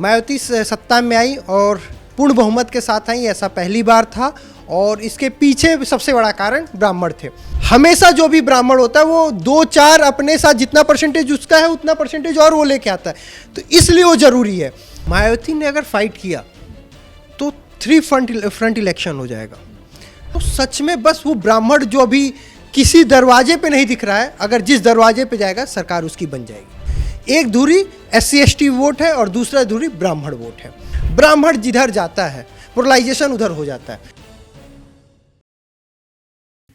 मायावती सत्ता में आई और पूर्ण बहुमत के साथ आई, ऐसा पहली बार था। और इसके पीछे सबसे बड़ा कारण ब्राह्मण थे। हमेशा जो भी ब्राह्मण होता है वो 2-4 अपने साथ जितना परसेंटेज उसका है उतना परसेंटेज और वो लेके आता है, तो इसलिए वो जरूरी है। मायावती ने अगर फाइट किया तो 3 फ्रंट इलेक्शन हो जाएगा। तो सच में बस वो ब्राह्मण जो अभी किसी दरवाजे पे नहीं दिख रहा है, अगर जिस दरवाजे पे जाएगा सरकार उसकी बन जाएगी। एक धुरी SC/ST वोट है और दूसरा धुरी ब्राह्मण वोट है। ब्राह्मण जिधर जाता है पोलराइजेशन उधर हो जाता है।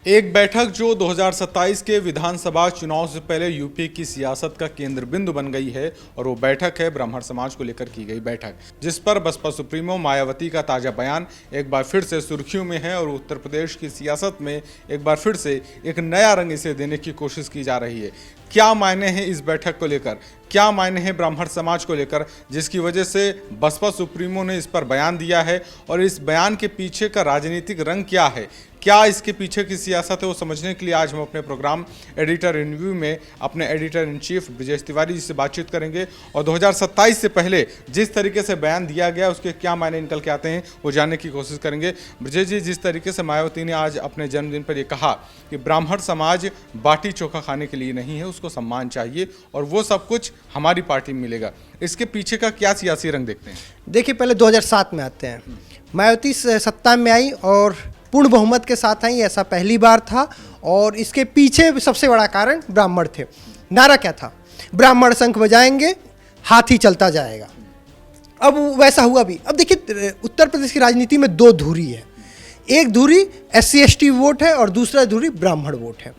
एक बैठक जो 2027 के विधानसभा चुनाव से पहले यूपी की सियासत का केंद्र बिंदु बन गई है, और वो बैठक है ब्राह्मण समाज को लेकर की गई बैठक, जिस पर बसपा सुप्रीमो मायावती का ताजा बयान एक बार फिर से सुर्खियों में है और उत्तर प्रदेश की सियासत में एक बार फिर से एक नया रंग इसे देने की कोशिश की जा रही है। क्या मायने हैं इस बैठक को लेकर, क्या मायने हैं ब्राह्मण समाज को लेकर, जिसकी वजह से बसपा सुप्रीमो ने इस पर बयान दिया है, और इस बयान के पीछे का राजनीतिक रंग क्या है, क्या इसके पीछे की सियासत है, वो समझने के लिए आज हम अपने प्रोग्राम एडिटर रिव्यू में अपने editor in chief Brajesh Tiwari ji से बातचीत करेंगे, और 2027 से पहले जिस तरीके से बयान दिया गया उसके क्या मायने निकल के आते हैं वो जानने की कोशिश करेंगे। ब्रजेश जी, जिस तरीके से मायावती ने आज अपने जन्मदिन पर ये कहा कि ब्राह्मण समाज बाटी चोखा खाने के लिए नहीं है, उसको सम्मान चाहिए और वो सब कुछ हमारी पार्टी में मिलेगा, इसके पीछे का क्या सियासी रंग देखते हैं? देखिए, पहले 2007 में आते हैं। मायावती सत्ता में आई और पूर्ण बहुमत के साथ आई, ऐसा पहली बार था। और इसके पीछे सबसे बड़ा कारण ब्राह्मण थे। नारा क्या था? ब्राह्मण शंख बजाएंगे, हाथी चलता जाएगा। अब वैसा हुआ भी। अब देखिए, उत्तर प्रदेश की राजनीति में 2 धुरी है। एक धुरी SC/ST वोट है और दूसरा धुरी ब्राह्मण वोट है।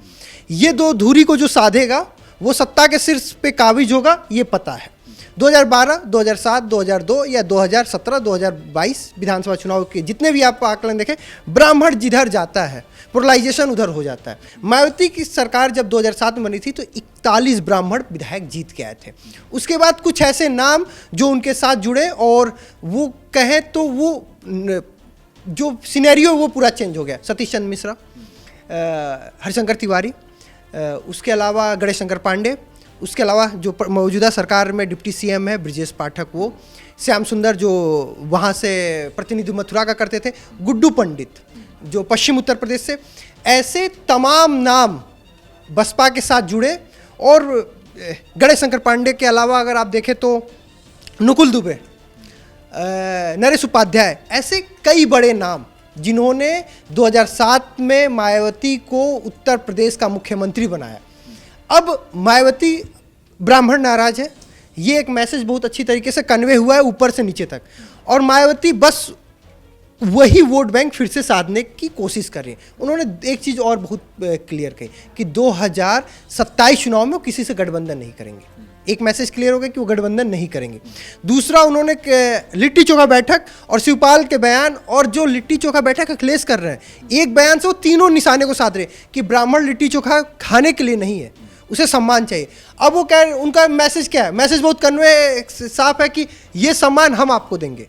ये 2 धुरी को जो साधेगा वो सत्ता के शीर्ष पे काबिज होगा, ये पता है। 2012, 2007, 2002 या 2017, 2022 विधानसभा चुनाव के जितने भी आप आकलन देखें, ब्राह्मण जिधर जाता है पोलराइजेशन उधर हो जाता है। मायावती की सरकार जब 2007 में बनी थी तो 41 ब्राह्मण विधायक जीत के आए थे। उसके बाद कुछ ऐसे नाम जो उनके साथ जुड़े, और वो कहें तो वो जो सिनेरियो वो पूरा चेंज हो गया। सतीश चंद्र मिश्रा, हरिशंकर तिवारी, उसके अलावा गणेश शंकर पांडे, उसके अलावा जो मौजूदा सरकार में डिप्टी CM है ब्रजेश पाठक, वो श्याम सुंदर जो वहाँ से प्रतिनिधि मथुरा का करते थे, गुड्डू पंडित जो पश्चिम उत्तर प्रदेश से, ऐसे तमाम नाम बसपा के साथ जुड़े। और गणेश शंकर पांडे के अलावा अगर आप देखें तो नुकुल दुबे, नरेश उपाध्याय, ऐसे कई बड़े नाम जिन्होंने 2007 में मायावती को उत्तर प्रदेश का मुख्यमंत्री बनाया। अब मायावती ब्राह्मण नाराज है, ये एक मैसेज बहुत अच्छी तरीके से कन्वे हुआ है ऊपर से नीचे तक, और मायावती बस वही वोट बैंक फिर से साधने की कोशिश कर रही है। उन्होंने एक चीज़ और बहुत क्लियर कही कि 2027 चुनाव में वो किसी से गठबंधन नहीं करेंगे। एक मैसेज क्लियर हो गया कि वो गठबंधन नहीं करेंगे। दूसरा, उन्होंने लिट्टी चोखा बैठक और शिवपाल के बयान, और जो लिट्टी चोखा बैठक अखिलेश कर रहे हैं, एक बयान से वो तीनों निशाने को साध रहे कि ब्राह्मण लिट्टी चोखा खाने के लिए नहीं है, उसे सम्मान चाहिए। अब वो कह, उनका मैसेज क्या है? मैसेज बहुत कन्वे साफ है कि ये सम्मान हम आपको देंगे।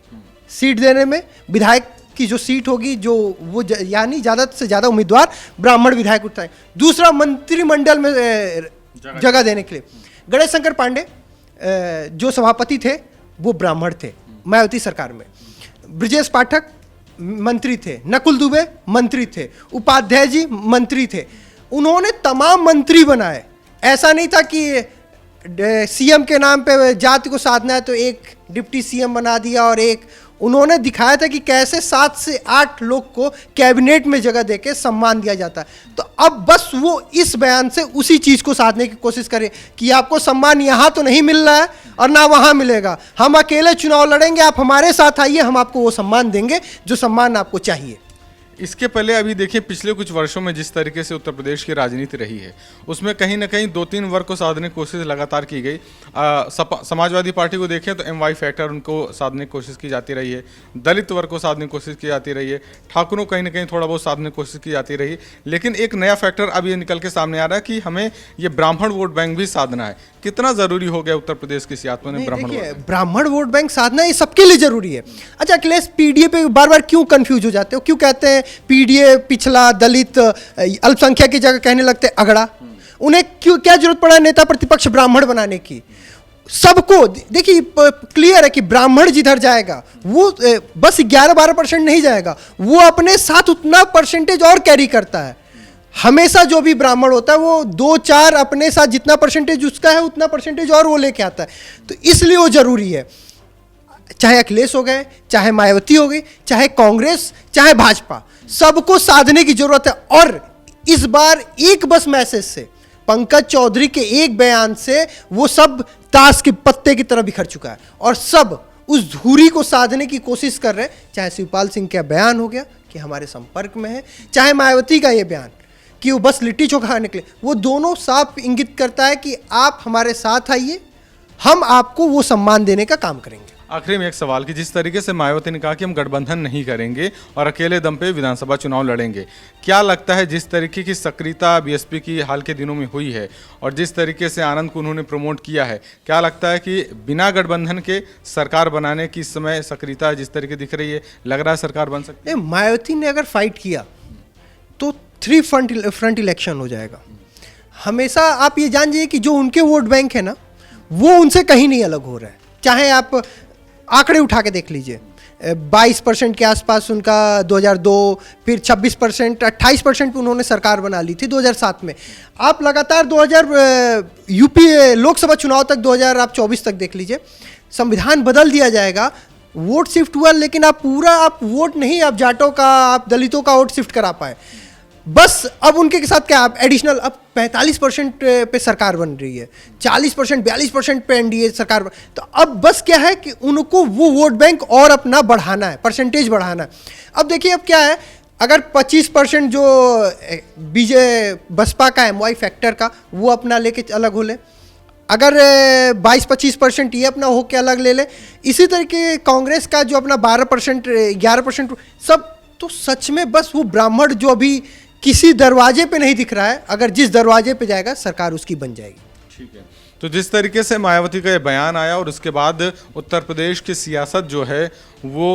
सीट देने में विधायक की जो सीट होगी, जो वो यानी ज़्यादा से ज़्यादा उम्मीदवार ब्राह्मण विधायक उठाए। दूसरा, मंत्रिमंडल में जगह देने के लिए गणेश शंकर पांडे जो सभापति थे वो ब्राह्मण थे मायावती सरकार में। ब्रजेश पाठक मंत्री थे, नकुल दुबे मंत्री थे, उपाध्याय जी मंत्री थे। उन्होंने तमाम मंत्री बनाए। ऐसा नहीं था कि CM के नाम पे जाति को साधना है तो एक डिप्टी CM बना दिया, और एक उन्होंने दिखाया था कि कैसे 7 से 8 लोग को कैबिनेट में जगह देके सम्मान दिया जाता है। तो अब बस वो इस बयान से उसी चीज़ को साधने की कोशिश करें कि आपको सम्मान यहाँ तो नहीं मिल रहा है और ना वहाँ मिलेगा, हम अकेले चुनाव लड़ेंगे, आप हमारे साथ आइए, हम आपको वो सम्मान देंगे जो सम्मान आपको चाहिए। इसके पहले अभी देखिए, पिछले कुछ वर्षों में जिस तरीके से उत्तर प्रदेश की राजनीति रही है उसमें कहीं ना कहीं 2-3 वर्ग को साधने की कोशिश लगातार की गई। समाजवादी पार्टी को देखें तो MY फैक्टर उनको साधने की कोशिश की जाती रही है, दलित वर्ग को साधने की कोशिश की जाती रही है, ठाकुरों कहीं ना कहीं थोड़ा बहुत साधने की कोशिश की जाती रही। लेकिन एक नया फैक्टर अब ये निकल के सामने आ रहा है कि हमें ये ब्राह्मण वोट बैंक भी साधना है। कितना जरूरी हो गया उत्तर प्रदेश की सियासत में ब्राह्मण वोट बैंक साधना? ये सबके लिए जरूरी है। अच्छा अखिलेश, PDA पे बार बार क्यों कंफ्यूज हो जाते हो? क्यों कहते हैं PDA पिछला, दलित, अल्पसंख्यक की जगह कहने लगते अगड़ा? उन्हें क्यों, क्या जरूरत पड़ा नेता प्रतिपक्ष ब्राह्मण बनाने की? सबको देखिए क्लियर है कि ब्राह्मण जिधर जाएगा वो बस 11-12% नहीं जाएगा, वो अपने साथ उतना परसेंटेज और कैरी करता है। हमेशा जो भी ब्राह्मण होता है वो 2-4 अपने साथ जितना परसेंटेज उसका है उतना परसेंटेज और वो लेके आता है। तो इसलिए वो जरूरी है, चाहे अखिलेश हो गए, चाहे मायावती हो गई, चाहे कांग्रेस, चाहे भाजपा, सबको साधने की जरूरत है। और इस बार एक बस मैसेज से, पंकज चौधरी के एक बयान से वो सब ताश के पत्ते की तरह बिखर चुका है और सब उस धुरी को साधने की कोशिश कर रहे हैं। चाहे शिवपाल सिंह का बयान हो गया कि हमारे संपर्क में है, चाहे मायावती का ये बयान कि वो बस लिट्टी चोखा निकले, वो दोनों साफ इंगित करता है कि आप हमारे साथ आइए, हम आपको वो सम्मान देने का काम करेंगे। आखिरी में एक सवाल कि जिस तरीके से मायावती ने कहा कि हम गठबंधन नहीं करेंगे और अकेले दम पे विधानसभा चुनाव लड़ेंगे, क्या लगता है जिस तरीके की सक्रियता बीएसपी की हाल के दिनों में हुई है और जिस तरीके से आनंद को उन्होंने प्रमोट किया है, क्या लगता है कि बिना गठबंधन के सरकार बनाने की इस समय सक्रियता जिस तरीके दिख रही है, लग रहा है सरकार बन सकती है? मायावती ने अगर फाइट किया तो 3 फ्रंट इलेक्शन हो जाएगा। हमेशा आप ये जान जाइए कि जो उनके वोट बैंक है ना, वो उनसे कहीं नहीं अलग हो रहा है। चाहे आप आंकड़े उठा के देख लीजिए, 22% के आसपास उनका 2002, फिर 26%, 28% पे उन्होंने सरकार बना ली थी 2007 में। आप लगातार 2000 यूपी लोकसभा चुनाव तक 2024 तक देख लीजिए, संविधान बदल दिया जाएगा, वोट शिफ्ट हुआ, लेकिन आप वोट नहीं, आप जाटों का, आप दलितों का वोट शिफ्ट करा पाए। बस अब उनके साथ क्या, आप एडिशनल अब 45% पे सरकार बन रही है, 40%, 42% पे एनडीए सरकार तो अब बस क्या है कि उनको वो वोट बैंक और अपना बढ़ाना है, परसेंटेज बढ़ाना है। अब देखिए अब क्या है, अगर 25% जो बसपा का MY फैक्टर का वो अपना लेके अलग हो ले, अगर 22-25% ये अपना होके अलग ले ले, इसी तरीके कांग्रेस का जो अपना 12%, 11% सब, तो सच में बस वो ब्राह्मण जो अभी किसी दरवाजे पे नहीं दिख रहा है, अगर जिस दरवाजे पे जाएगा सरकार उसकी बन जाएगी। ठीक है, तो जिस तरीके से मायावती का ये बयान आया और उसके बाद उत्तर प्रदेश की सियासत जो है वो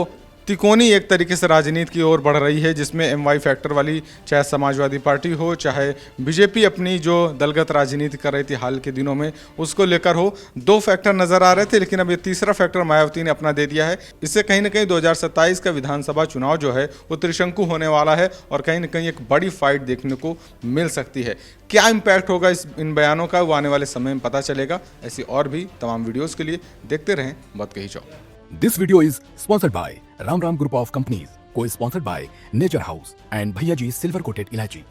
तिकोनी एक तरीके से राजनीति की ओर बढ़ रही है, जिसमें MY फैक्टर वाली चाहे समाजवादी पार्टी हो, चाहे बीजेपी अपनी जो दलगत राजनीति कर रही थी हाल के दिनों में उसको लेकर हो, 2 फैक्टर नजर आ रहे थे, लेकिन अब ये तीसरा फैक्टर मायावती ने अपना दे दिया है। इससे कहीं ना कहीं 2027 का विधानसभा चुनाव जो है वो त्रिशंकु होने वाला है और कहीं ना कहीं एक बड़ी फाइट देखने को मिल सकती है। क्या इम्पैक्ट होगा इन बयानों का, वो आने वाले समय में पता चलेगा। ऐसी और भी तमाम वीडियोज़ के लिए देखते रहें बात कही चौक। This video is sponsored by Ram Ram Group of Companies, co-sponsored by Nature House and Bhaiya Ji Silver Coated Ilachi.